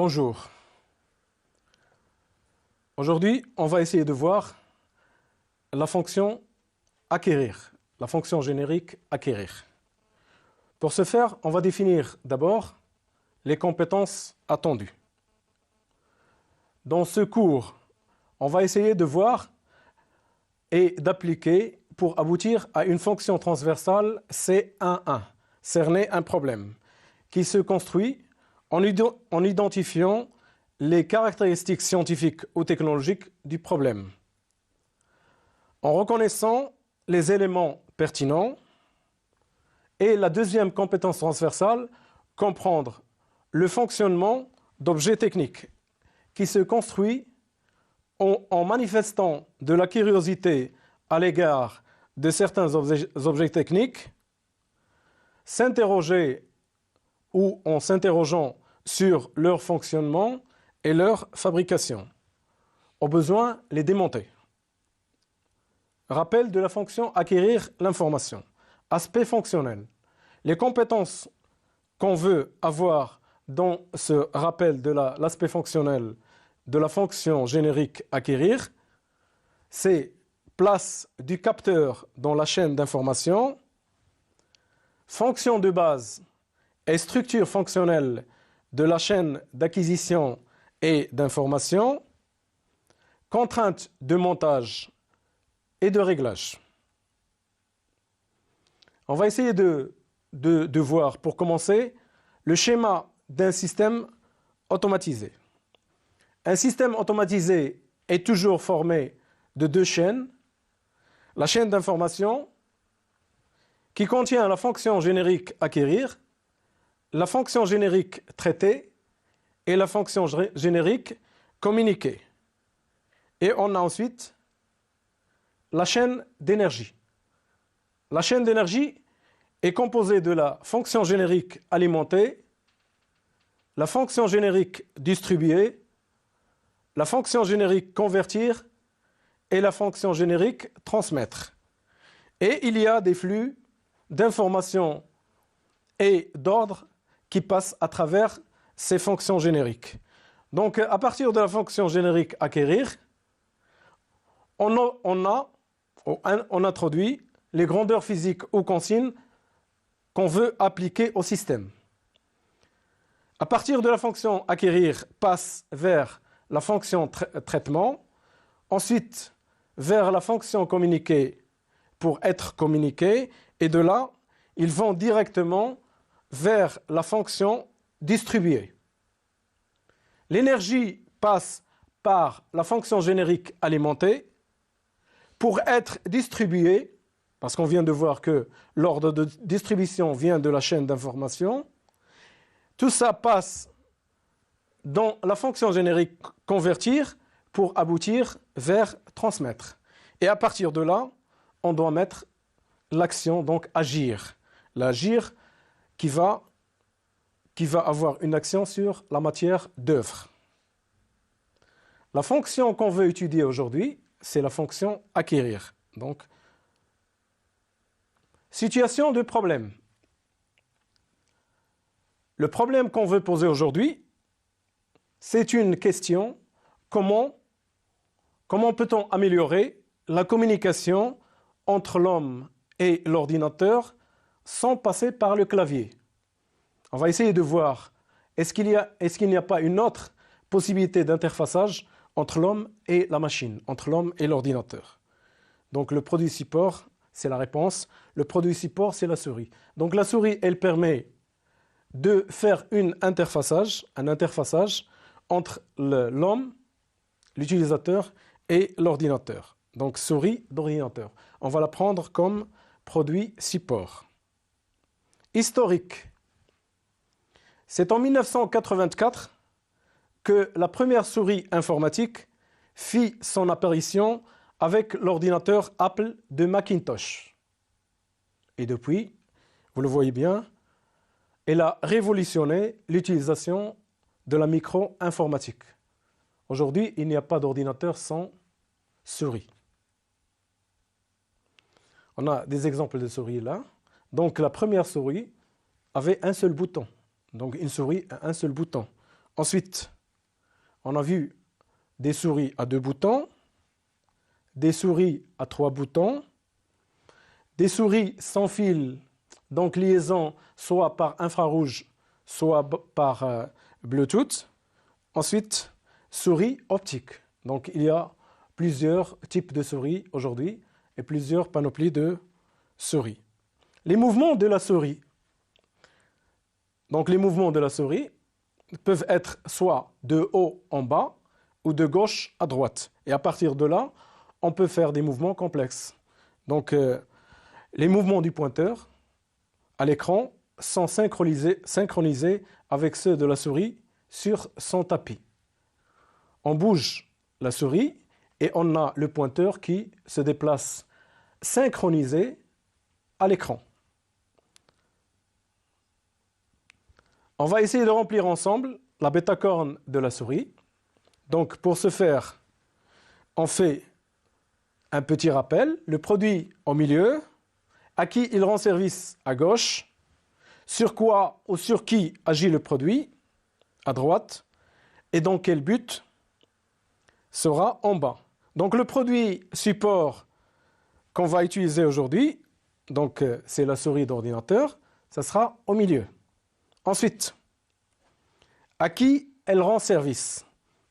Bonjour. Aujourd'hui, on va essayer de voir la fonction acquérir, la fonction générique acquérir. Pour ce faire, on va définir d'abord les compétences attendues. Dans ce cours, on va essayer de voir et d'appliquer pour aboutir à une fonction transversale C11, cerner un problème, qui se construit en identifiant les caractéristiques scientifiques ou technologiques du problème, en reconnaissant les éléments pertinents. Et la deuxième compétence transversale, comprendre le fonctionnement d'objets techniques, qui se construit en manifestant de la curiosité à l'égard de certains objets techniques, s'interroger ou en s'interrogeant sur leur fonctionnement et leur fabrication. Au besoin, les démonter. Rappel de la fonction acquérir l'information. Aspect fonctionnel. Les compétences qu'on veut avoir dans ce rappel de l'aspect fonctionnel de la fonction générique acquérir, c'est place du capteur dans la chaîne d'information, fonction de base et structure fonctionnelle de la chaîne d'acquisition et d'information, contraintes de montage et de réglage. On va essayer de voir, pour commencer, le schéma d'un système automatisé. Un système automatisé est toujours formé de deux chaînes. La chaîne d'information, qui contient la fonction générique acquérir, la fonction générique traiter et la fonction générique communiquer. Et on a ensuite la chaîne d'énergie. La chaîne d'énergie est composée de la fonction générique alimenter, la fonction générique distribuer, la fonction générique convertir et la fonction générique transmettre. Et il y a des flux d'informations et d'ordre qui passent à travers ces fonctions génériques. Donc, à partir de la fonction générique acquérir, on introduit les grandeurs physiques ou consignes qu'on veut appliquer au système. À partir de la fonction acquérir, passe vers la fonction traitement, ensuite vers la fonction communiquer pour être communiqué, et de là, ils vont directement vers la fonction distribuer. L'énergie passe par la fonction générique alimenter pour être distribuée, parce qu'on vient de voir que l'ordre de distribution vient de la chaîne d'information. Tout ça passe dans la fonction générique convertir pour aboutir vers transmettre. Et à partir de là, on doit mettre l'action, donc agir. L'agir qui va avoir une action sur la matière d'œuvre. La fonction qu'on veut étudier aujourd'hui, c'est la fonction acquérir. Donc, situation de problème. Le problème qu'on veut poser aujourd'hui, c'est une question: comment peut-on améliorer la communication entre l'homme et l'ordinateur sans passer par le clavier? On va essayer de voir, est-ce qu'il n'y a pas une autre possibilité d'interfaçage entre l'homme et la machine, entre l'homme et l'ordinateur? Donc le produit support, c'est la réponse. Le produit support, c'est la souris. Donc la souris, elle permet de faire un interfaçage entre l'homme, l'utilisateur et l'ordinateur. Donc souris d'ordinateur. On va la prendre comme produit support. Historique. C'est en 1984 que la première souris informatique fit son apparition avec l'ordinateur Apple de Macintosh. Et depuis, vous le voyez bien, elle a révolutionné l'utilisation de la micro-informatique. Aujourd'hui, il n'y a pas d'ordinateur sans souris. On a des exemples de souris là. Donc la première souris avait un seul bouton. Donc une souris a un seul bouton. Ensuite, on a vu des souris à 2 boutons, des souris à 3 boutons, des souris sans fil, donc liaison soit par infrarouge, soit par Bluetooth. Ensuite, souris optique. Donc il y a plusieurs types de souris aujourd'hui et plusieurs panoplies de souris. Les mouvements de la souris. Donc les mouvements de la souris peuvent être soit de haut en bas ou de gauche à droite. Et à partir de là, on peut faire des mouvements complexes. Donc les mouvements du pointeur à l'écran sont synchronisés avec ceux de la souris sur son tapis. On bouge la souris et on a le pointeur qui se déplace synchronisé à l'écran. On va essayer de remplir ensemble la bêta-corne de la souris. Donc pour ce faire, on fait un petit rappel. Le produit au milieu, à qui il rend service à gauche, sur quoi ou sur qui agit le produit à droite, et dans quel but sera en bas. Donc le produit support qu'on va utiliser aujourd'hui, donc c'est la souris d'ordinateur, ça sera au milieu. Ensuite, à qui elle rend service?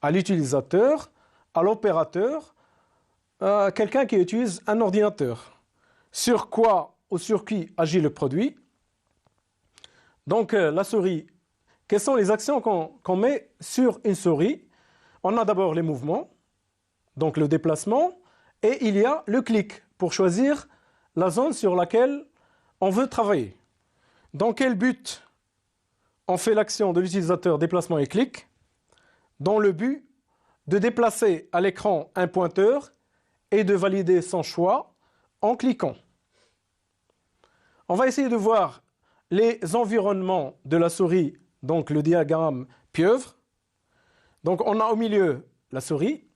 À l'utilisateur, à l'opérateur, à quelqu'un qui utilise un ordinateur. Sur quoi ou sur qui agit le produit? Donc la souris, quelles sont les actions qu'on met sur une souris? On a d'abord les mouvements, donc le déplacement, et il y a le clic pour choisir la zone sur laquelle on veut travailler. Dans quel but on fait l'action de l'utilisateur déplacement et clic? Dans le but de déplacer à l'écran un pointeur et de valider son choix en cliquant. On va essayer de voir les environnements de la souris, donc le diagramme pieuvre. Donc on a au milieu la souris.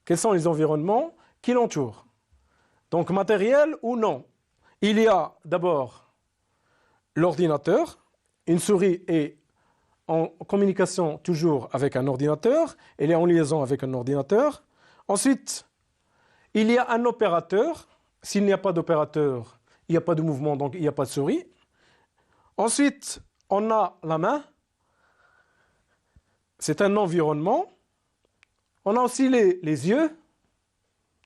Quels sont les environnements qui l'entourent? Donc matériel ou non? Il y a d'abord l'ordinateur. Une souris est en communication toujours avec un ordinateur. Elle est en liaison avec un ordinateur. Ensuite, il y a un opérateur. S'il n'y a pas d'opérateur, il n'y a pas de mouvement, donc il n'y a pas de souris. Ensuite, on a la main. C'est un environnement. On a aussi les yeux.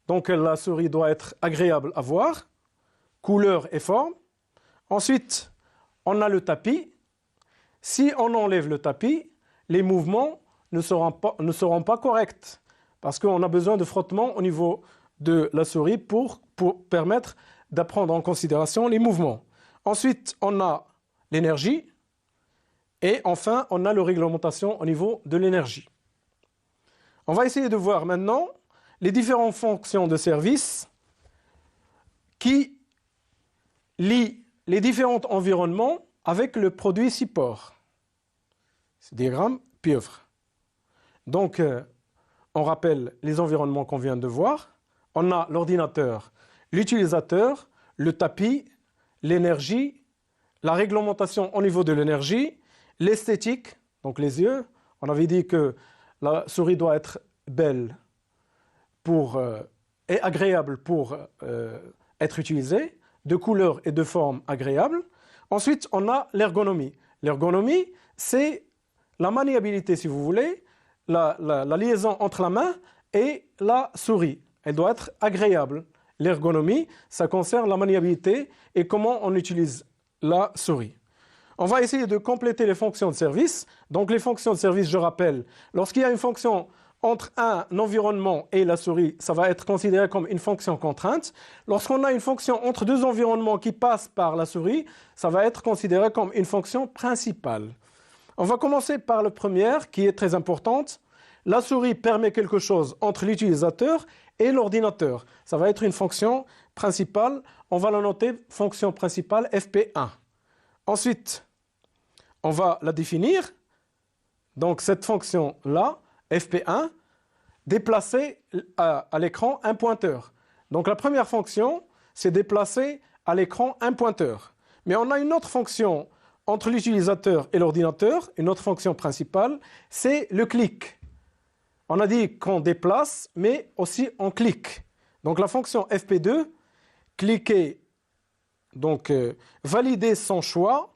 Donc la souris doit être agréable à voir. Couleur et forme. Ensuite, on a le tapis. Si on enlève le tapis, les mouvements ne seront pas corrects. Parce qu'on a besoin de frottement au niveau de la souris pour permettre d'apprendre en considération les mouvements. Ensuite, on a l'énergie. Et enfin, on a la réglementation au niveau de l'énergie. On va essayer de voir maintenant les différentes fonctions de service qui lient les différents environnements avec le produit support. C'est le diagramme pieuvre. Donc, on rappelle les environnements qu'on vient de voir. On a l'ordinateur, l'utilisateur, le tapis, l'énergie, la réglementation au niveau de l'énergie, l'esthétique, donc les yeux. On avait dit que la souris doit être belle et agréable pour être utilisée, de couleur et de forme agréable. Ensuite, on a l'ergonomie. L'ergonomie, c'est la maniabilité, si vous voulez, la liaison entre la main et la souris. Elle doit être agréable. L'ergonomie, ça concerne la maniabilité et comment on utilise la souris. On va essayer de compléter les fonctions de service. Donc les fonctions de service, je rappelle, lorsqu'il y a une fonction entre un environnement et la souris, ça va être considéré comme une fonction contrainte. Lorsqu'on a une fonction entre deux environnements qui passent par la souris, ça va être considéré comme une fonction principale. On va commencer par la première, qui est très importante. La souris permet quelque chose entre l'utilisateur et l'ordinateur. Ça va être une fonction principale. On va la noter fonction principale FP1. Ensuite, on va la définir. Donc cette fonction-là, FP1, déplacer à l'écran un pointeur. Donc la première fonction, c'est déplacer à l'écran un pointeur. Mais on a une autre fonction entre l'utilisateur et l'ordinateur, une autre fonction principale, c'est le clic. On a dit qu'on déplace, mais aussi on clique. Donc la fonction fp2, cliquer, donc valider son choix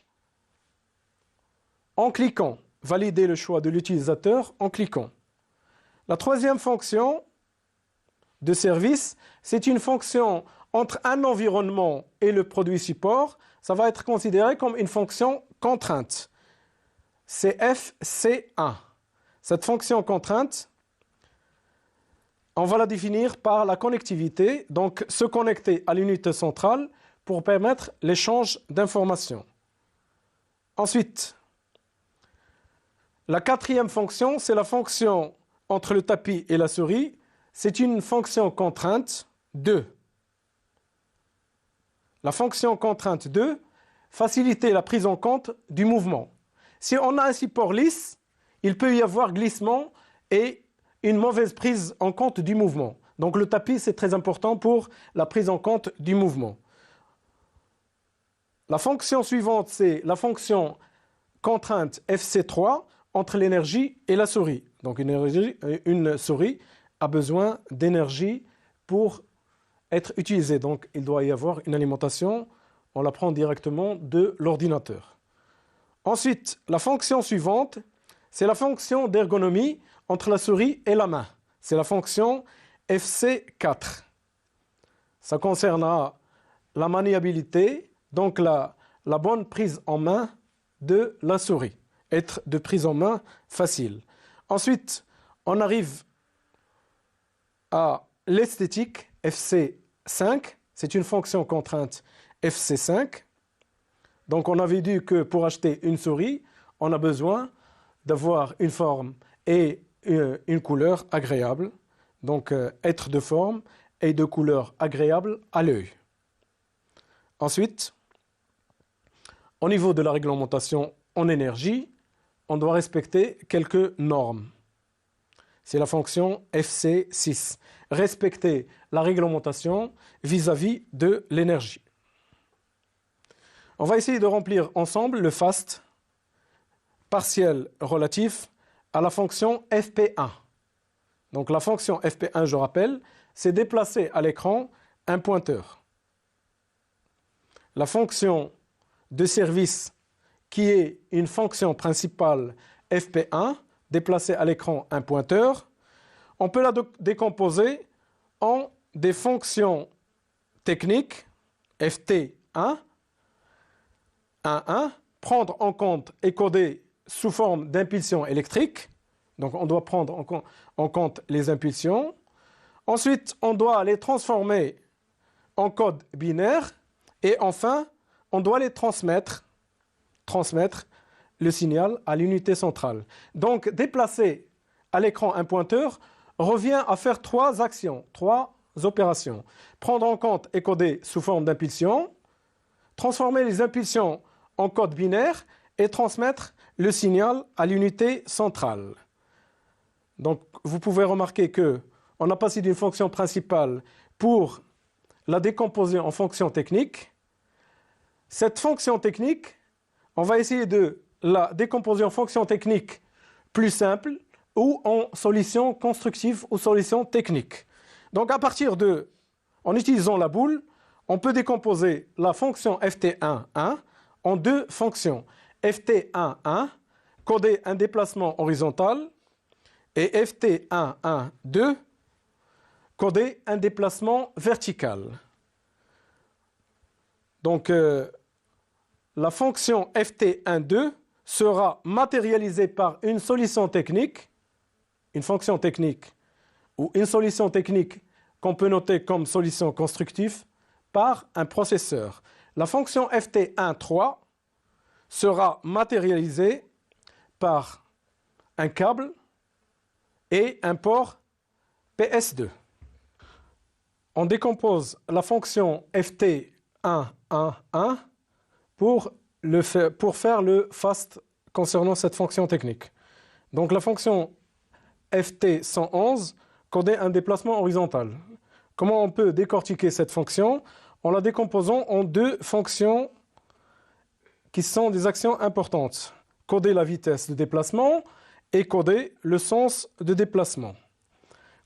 en cliquant. Valider le choix de l'utilisateur en cliquant. La troisième fonction de service, c'est une fonction entre un environnement et le produit support. Ça va être considéré comme une fonction contrainte. C'est FC1. Cette fonction contrainte, on va la définir par la connectivité, donc se connecter à l'unité centrale pour permettre l'échange d'informations. Ensuite, la quatrième fonction, c'est la fonction entre le tapis et la souris. C'est une fonction contrainte 2. La fonction contrainte 2, faciliter la prise en compte du mouvement. Si on a un support lisse, il peut y avoir glissement et une mauvaise prise en compte du mouvement. Donc le tapis, c'est très important pour la prise en compte du mouvement. La fonction suivante, c'est la fonction contrainte FC3 entre l'énergie et la souris. Donc une souris a besoin d'énergie pour être utilisée. Donc il doit y avoir une alimentation, on la prend directement de l'ordinateur. Ensuite, la fonction suivante, c'est la fonction d'ergonomie entre la souris et la main. C'est la fonction FC4. Ça concernera la maniabilité, donc la bonne prise en main de la souris. Être de prise en main facile. Ensuite, on arrive à l'esthétique FC5. C'est une fonction contrainte FC5. Donc on avait dit que pour acheter une souris, on a besoin d'avoir une forme et une couleur agréable. Donc être de forme et de couleur agréable à l'œil. Ensuite, au niveau de la réglementation en énergie, on doit respecter quelques normes. C'est la fonction FC6. Respecter la réglementation vis-à-vis de l'énergie. On va essayer de remplir ensemble le FAST partiel relatif à la fonction FP1. Donc la fonction FP1, je rappelle, c'est déplacer à l'écran un pointeur. La fonction de service qui est une fonction principale FP1, déplacer à l'écran un pointeur, on peut la décomposer en des fonctions techniques, FT1, 1, prendre en compte et coder sous forme d'impulsion électrique. Donc on doit prendre en compte les impulsions. Ensuite, on doit les transformer en code binaire. Et enfin, on doit les transmettre le signal à l'unité centrale. Donc, déplacer à l'écran un pointeur revient à faire trois actions, trois opérations. Prendre en compte et coder sous forme d'impulsion, transformer les impulsions en code binaire et transmettre le signal à l'unité centrale. Donc, vous pouvez remarquer qu'on a passé d'une fonction principale pour la décomposer en fonction technique. Cette fonction technique, on va essayer de la décomposer en fonction technique plus simple ou en solution constructive ou solution technique. Donc à partir en utilisant la boule, on peut décomposer la fonction ft1,1 en deux fonctions. ft1,1, coder un déplacement horizontal, et ft1,1,2, coder un déplacement vertical. Donc la fonction ft1,2 sera matérialisée par une solution technique, une fonction technique ou une solution technique qu'on peut noter comme solution constructive par un processeur. La fonction ft1,3 sera matérialisée par un câble et un port PS2. On décompose la fonction ft1,1,1 pour faire le FAST concernant cette fonction technique. Donc la fonction ft111 coder un déplacement horizontal. Comment on peut décortiquer cette fonction? En la décomposant en deux fonctions qui sont des actions importantes. Coder la vitesse de déplacement et coder le sens de déplacement.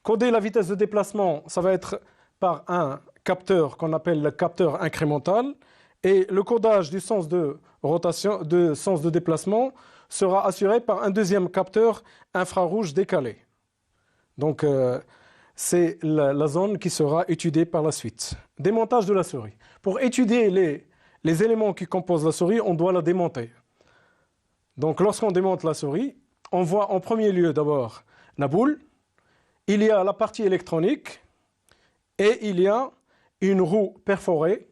Coder la vitesse de déplacement, ça va être par un capteur qu'on appelle le capteur incrémental, et le codage du sens de rotation, de sens de déplacement, sera assuré par un deuxième capteur infrarouge décalé. Donc, c'est la zone qui sera étudiée par la suite. Démontage de la souris. Pour étudier les éléments qui composent la souris, on doit la démonter. Donc, lorsqu'on démonte la souris, on voit en premier lieu d'abord la boule, il y a la partie électronique et il y a une roue perforée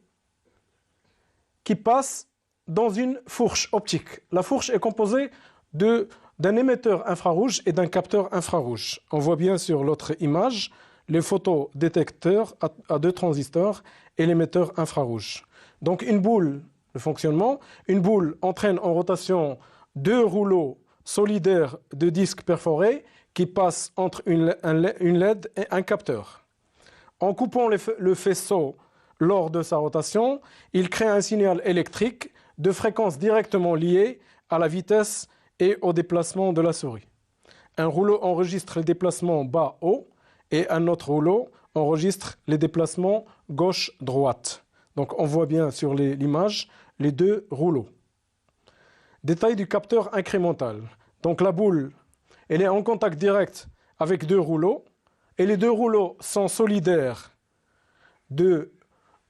qui passe dans une fourche optique. La fourche est composée d'un émetteur infrarouge et d'un capteur infrarouge. On voit bien sur l'autre image les photodétecteurs à 2 transistors et l'émetteur infrarouge. Donc une boule, le fonctionnement, une boule entraîne en rotation 2 rouleaux solidaires de disques perforés qui passent entre une LED et un capteur. En coupant le faisceau lors de sa rotation, il crée un signal électrique de fréquence directement liée à la vitesse et au déplacement de la souris. Un rouleau enregistre les déplacements bas-haut et un autre rouleau enregistre les déplacements gauche-droite. Donc on voit bien sur l'image les 2 rouleaux. Détail du capteur incrémental. Donc la boule, elle est en contact direct avec 2 rouleaux et les 2 rouleaux sont solidaires de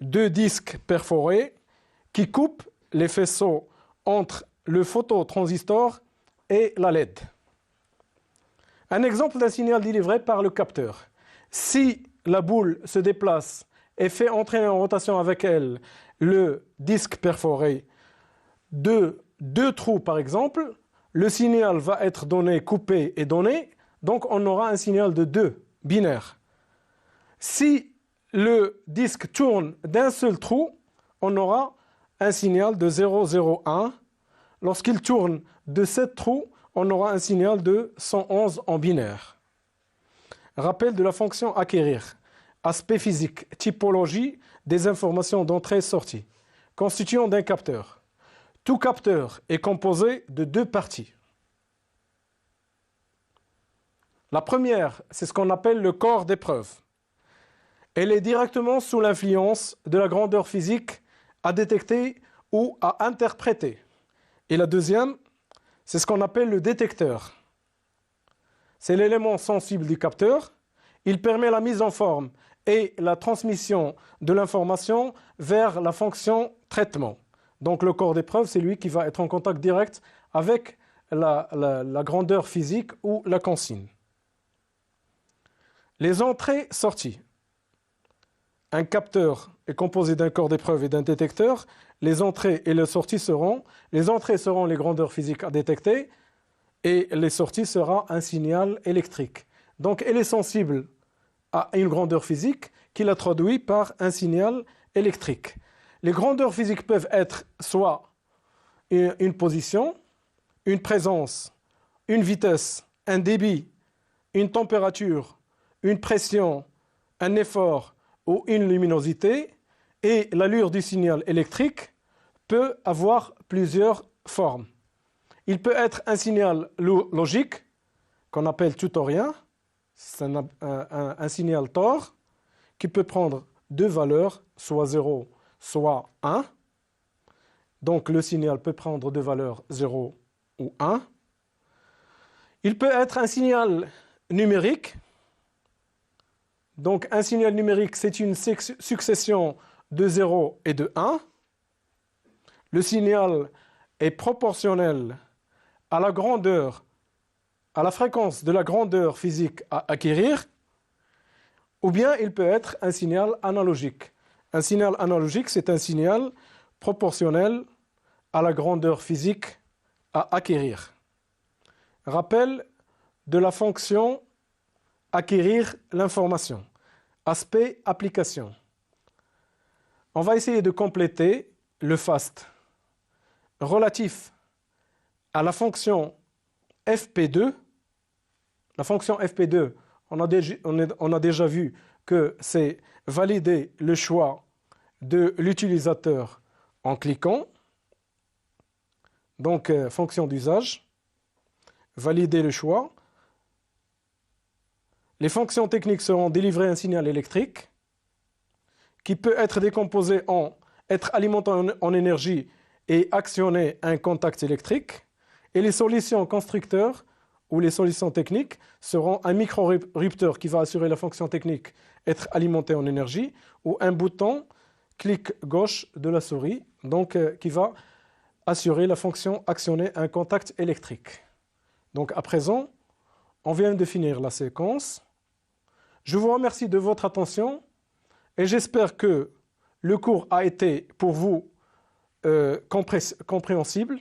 2 disques perforés qui coupent les faisceaux entre le phototransistor et la LED. Un exemple d'un signal délivré par le capteur. Si la boule se déplace et fait entrer en rotation avec elle le disque perforé de 2 trous par exemple, le signal va être donné, coupé et donné, donc on aura un signal de 2 binaire. Si le disque tourne d'un seul trou, on aura un signal de 0, 0, 1. Lorsqu'il tourne de 7 trous, on aura un signal de 111 en binaire. Rappel de la fonction acquérir. Aspect physique, typologie des informations d'entrée-sortie. Constituant d'un capteur. Tout capteur est composé de 2 parties. La première, c'est ce qu'on appelle le corps d'épreuve. Elle est directement sous l'influence de la grandeur physique à détecter ou à interpréter. Et la deuxième, c'est ce qu'on appelle le détecteur. C'est l'élément sensible du capteur. Il permet la mise en forme et la transmission de l'information vers la fonction traitement. Donc le corps d'épreuve, c'est lui qui va être en contact direct avec la grandeur physique ou la consigne. Les entrées-sorties. Un capteur est composé d'un corps d'épreuve et d'un détecteur. Les entrées et les sorties seront les grandeurs physiques à détecter et les sorties sera un signal électrique. Donc elle est sensible à une grandeur physique qui la traduit par un signal électrique. Les grandeurs physiques peuvent être soit une position, une présence, une vitesse, un débit, une température, une pression, un effort ou une luminosité, et l'allure du signal électrique peut avoir plusieurs formes. Il peut être un signal logique, qu'on appelle tutorien, c'est un signal tore, qui peut prendre 2 valeurs, soit 0, soit 1. Donc le signal peut prendre 2 valeurs 0 ou 1. Il peut être un signal numérique. Donc un signal numérique, c'est une succession de 0 et de 1. Le signal est proportionnel à la grandeur, à la fréquence de la grandeur physique à acquérir, ou bien il peut être un signal analogique. Un signal analogique, c'est un signal proportionnel à la grandeur physique à acquérir. Rappel de la fonction acquérir l'information. Aspect application. On va essayer de compléter le FAST relatif à la fonction FP2. La fonction FP2, on a déjà vu que c'est valider le choix de l'utilisateur en cliquant. Donc, fonction d'usage, valider le choix. Les fonctions techniques seront délivrer un signal électrique qui peut être décomposé en être alimenté en énergie et actionner un contact électrique. Et les solutions constructeurs ou les solutions techniques seront un micro-rupteur qui va assurer la fonction technique être alimenté en énergie ou un bouton clic gauche de la souris donc qui va assurer la fonction actionner un contact électrique. Donc à présent, on vient de finir la séquence. Je vous remercie de votre attention et j'espère que le cours a été pour vous compréhensible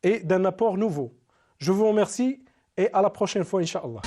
et d'un apport nouveau. Je vous remercie et à la prochaine fois, Inch'Allah.